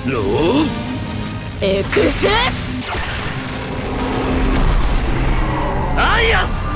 No? Exit! Ayas!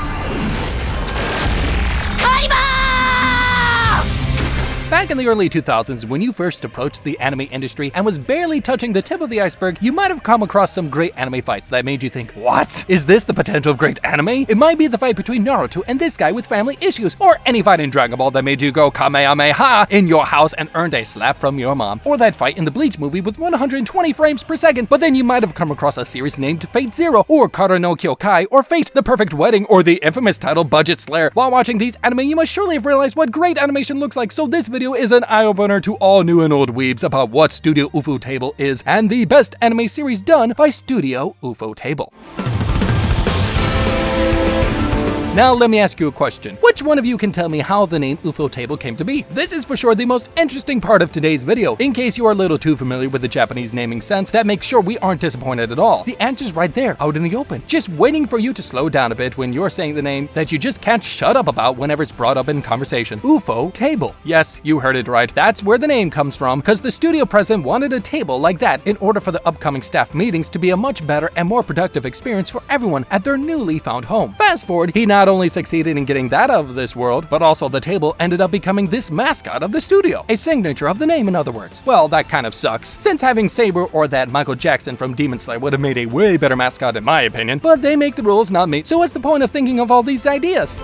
Back in the early 2000s, when you first approached the anime industry and was barely touching the tip of the iceberg, you might have come across some great anime fights that made you think, what? Is this the potential of great anime? It might be the fight between Naruto and this guy with family issues, or any fight in Dragon Ball that made you go Kamehameha in your house and earned a slap from your mom, or that fight in the Bleach movie with 120 frames per second. But then you might have come across a series named Fate Zero, or No Kyuokai, or Fate, The Perfect Wedding, or the infamous title Budget Slayer. While watching these anime, you must surely have realized what great animation looks like, so this video is an eye-opener to all new and old weebs about what Studio Ufotable is and the best anime series done by Studio Ufotable. Now let me ask you a question. Which one of you can tell me how the name Ufotable came to be? This is for sure the most interesting part of today's video. In case you are a little too familiar with the Japanese naming sense, that makes sure we aren't disappointed at all. The answer's right there, out in the open. Just waiting for you to slow down a bit when you're saying the name that you just can't shut up about whenever it's brought up in conversation. Ufotable. Yes, you heard it right. That's where the name comes from, because the studio president wanted a table like that in order for the upcoming staff meetings to be a much better and more productive experience for everyone at their newly found home. Fast forward, he not only succeeded in getting that out of this world, but also the table ended up becoming this mascot of the studio. A signature of the name, in other words. Well, that kind of sucks, since having Saber or that Michael Jackson from Demon Slayer would have made a way better mascot in my opinion, but they make the rules, not me, so what's the point of thinking of all these ideas?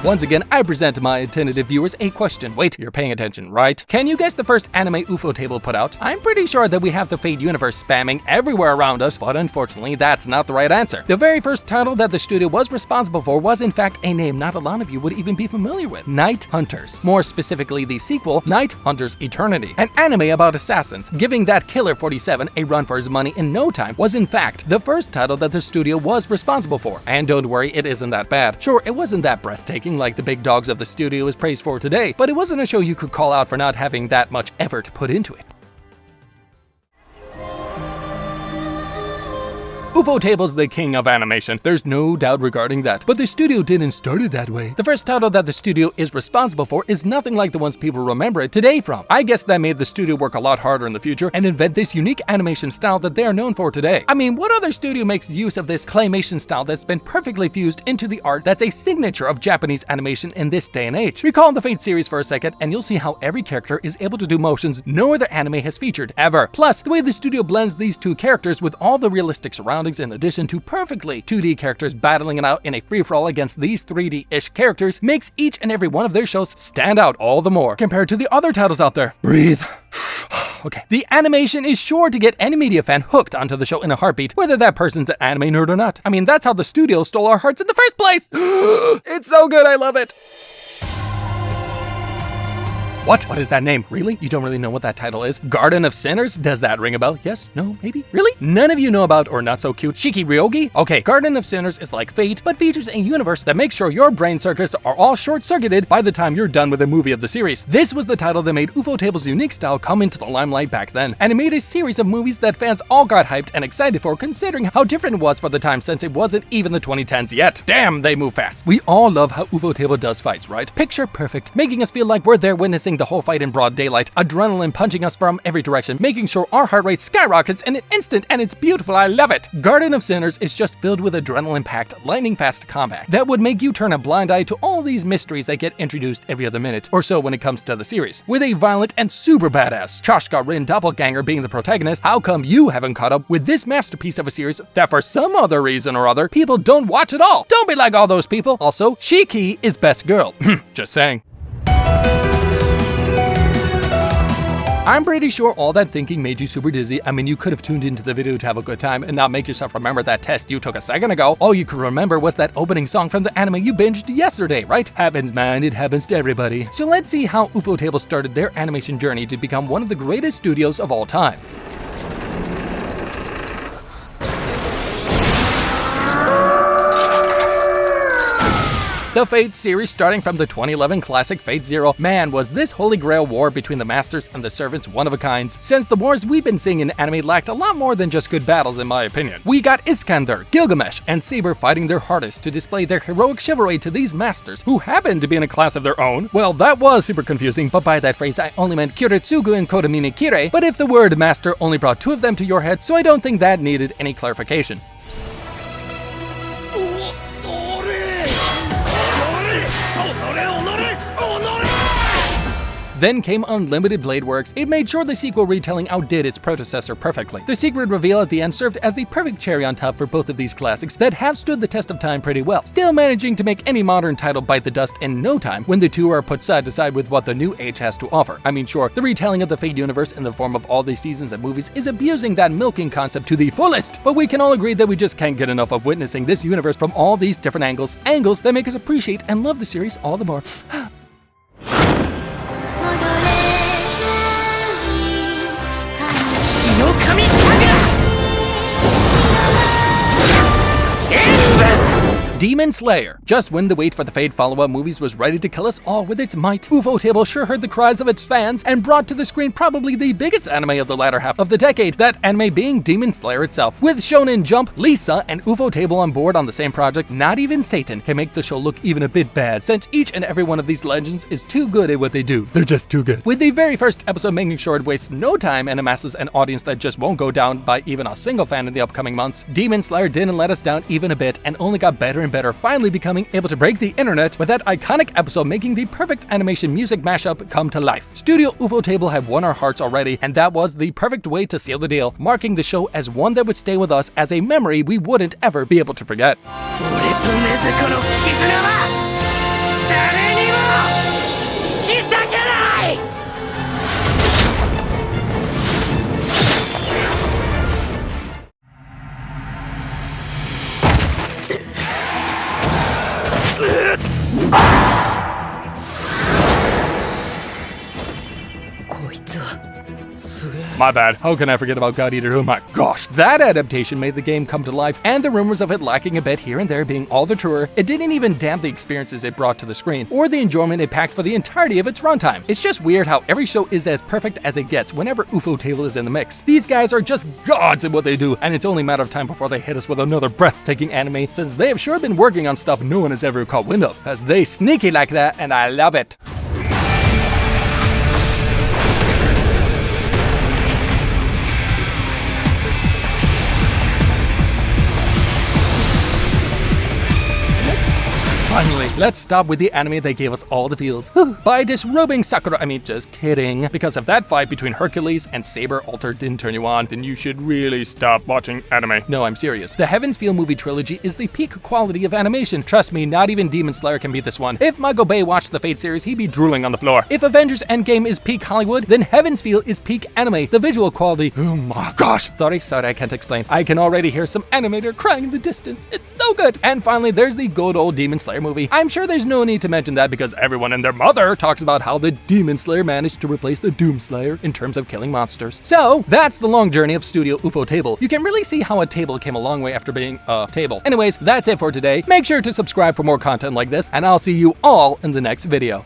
Once again, I present to my attentive viewers a question. Wait, you're paying attention, right? Can you guess the first anime Ufotable put out? I'm pretty sure that we have the Fate universe spamming everywhere around us, but unfortunately, that's not the right answer. The very first title that the studio was responsible for was in fact a name not a lot of you would even be familiar with. Night Hunters. More specifically, the sequel, Night Hunters Eternity. An anime about assassins. Giving that Killer 47 a run for his money in no time was in fact the first title that the studio was responsible for. And don't worry, it isn't that bad. Sure, it wasn't that breathtaking like the big dogs of the studio is praised for today, but it wasn't a show you could call out for not having that much effort put into it. Ufotable's the king of animation, there's no doubt regarding that, but the studio didn't start it that way. The first title that the studio is responsible for is nothing like the ones people remember it today from. I guess that made the studio work a lot harder in the future and invent this unique animation style that they are known for today. I mean, what other studio makes use of this claymation style that's been perfectly fused into the art that's a signature of Japanese animation in this day and age? Recall the Fate series for a second and you'll see how every character is able to do motions no other anime has featured ever. Plus, the way the studio blends these two characters with all the realistic surroundings in addition to perfectly 2D characters battling it out in a free-for-all against these 3D-ish characters makes each and every one of their shows stand out all the more compared to the other titles out there. Breathe. Okay. The animation is sure to get any media fan hooked onto the show in a heartbeat, whether that person's an anime nerd or not. I mean, that's how the studio stole our hearts in the first place! It's so good, I love it! What? What is that name? Really? You don't really know what that title is? Garden of Sinners? Does that ring a bell? Yes? No? Maybe? Really? None of you know about or not so cute Shiki Ryogi? Okay, Garden of Sinners is like Fate, but features a universe that makes sure your brain circuits are all short-circuited by the time you're done with a movie of the series. This was the title that made Ufotable's unique style come into the limelight back then, and it made a series of movies that fans all got hyped and excited for, considering how different it was for the time since it wasn't even the 2010s yet. Damn, they move fast. We all love how Ufotable does fights, right? Picture perfect, making us feel like we're there witnessing the whole fight in broad daylight, adrenaline punching us from every direction, making sure our heart rate skyrockets in an instant, and it's beautiful, I love it! Garden of Sinners is just filled with adrenaline-packed, lightning-fast combat that would make you turn a blind eye to all these mysteries that get introduced every other minute or so when it comes to the series. With a violent and super badass Chashka Rin doppelganger being the protagonist, how come you haven't caught up with this masterpiece of a series that for some other reason or other, people don't watch at all? Don't be like all those people. Also, Shiki is best girl. Just saying. I'm pretty sure all that thinking made you super dizzy. I mean, you could have tuned into the video to have a good time and not make yourself remember that test you took a second ago. All you could remember was that opening song from the anime you binged yesterday, right? Happens, man, it happens to everybody. So let's see how Ufotable started their animation journey to become one of the greatest studios of all time. The Fate series, starting from the 2011 classic Fate Zero, man, was this holy grail war between the masters and the servants one of a kind. Since the wars we've been seeing in anime lacked a lot more than just good battles in my opinion. We got Iskander, Gilgamesh, and Saber fighting their hardest to display their heroic chivalry to these masters, who happened to be in a class of their own. Well, that was super confusing, but by that phrase I only meant Kiritsugu and Kodamine Kire, but if the word master only brought two of them to your head, so I don't think that needed any clarification. Then came Unlimited Blade Works. It made sure the sequel retelling outdid its predecessor perfectly. The secret reveal at the end served as the perfect cherry on top for both of these classics that have stood the test of time pretty well, still managing to make any modern title bite the dust in no time when the two are put side to side with what the new age has to offer. I mean, sure, the retelling of the Fate universe in the form of all these seasons and movies is abusing that milking concept to the fullest, but we can all agree that we just can't get enough of witnessing this universe from all these different angles that make us appreciate and love the series all the more. Demon Slayer. Just when the wait for the Fate follow-up movies was ready to kill us all with its might, Ufotable sure heard the cries of its fans and brought to the screen probably the biggest anime of the latter half of the decade, that anime being Demon Slayer itself. With Shonen Jump, Lisa, and Ufotable on board on the same project, not even Satan can make the show look even a bit bad, since each and every one of these legends is too good at what they do. They're just too good. With the very first episode making sure it wastes no time and amasses an audience that just won't go down by even a single fan in the upcoming months, Demon Slayer didn't let us down even a bit and only got better and better, finally becoming able to break the internet with that iconic episode making the perfect animation music mashup come to life. Studio Ufotable had won our hearts already, and that was the perfect way to seal the deal, marking the show as one that would stay with us as a memory we wouldn't ever be able to forget. My bad. How can I forget about God Eater? Oh my gosh. That adaptation made the game come to life, and the rumors of it lacking a bit here and there being all the truer, it didn't even damp the experiences it brought to the screen, or the enjoyment it packed for the entirety of its runtime. It's just weird how every show is as perfect as it gets whenever Ufotable is in the mix. These guys are just gods at what they do, and it's only a matter of time before they hit us with another breathtaking anime, since they have sure been working on stuff no one has ever caught wind of, as they sneaky like that, and I love it. Finally, let's stop with the anime that gave us all the feels. By disrobing Sakura, just kidding. Because if that fight between Hercules and Saber Alter didn't turn you on, then you should really stop watching anime. No, I'm serious. The Heaven's Feel movie trilogy is the peak quality of animation. Trust me, not even Demon Slayer can beat this one. If Michael Bay watched the Fate series, he'd be drooling on the floor. If Avengers Endgame is peak Hollywood, then Heaven's Feel is peak anime. The visual quality, oh my gosh. Sorry, I can't explain. I can already hear some animator crying in the distance. It's so good. And finally, there's the good old Demon Slayer movie. I'm sure there's no need to mention that because everyone and their mother talks about how the Demon Slayer managed to replace the Doom Slayer in terms of killing monsters. So that's the long journey of Studio Ufotable. You can really see how a table came a long way after being a table. Anyways, that's it for today. Make sure to subscribe for more content like this, and I'll see you all in the next video.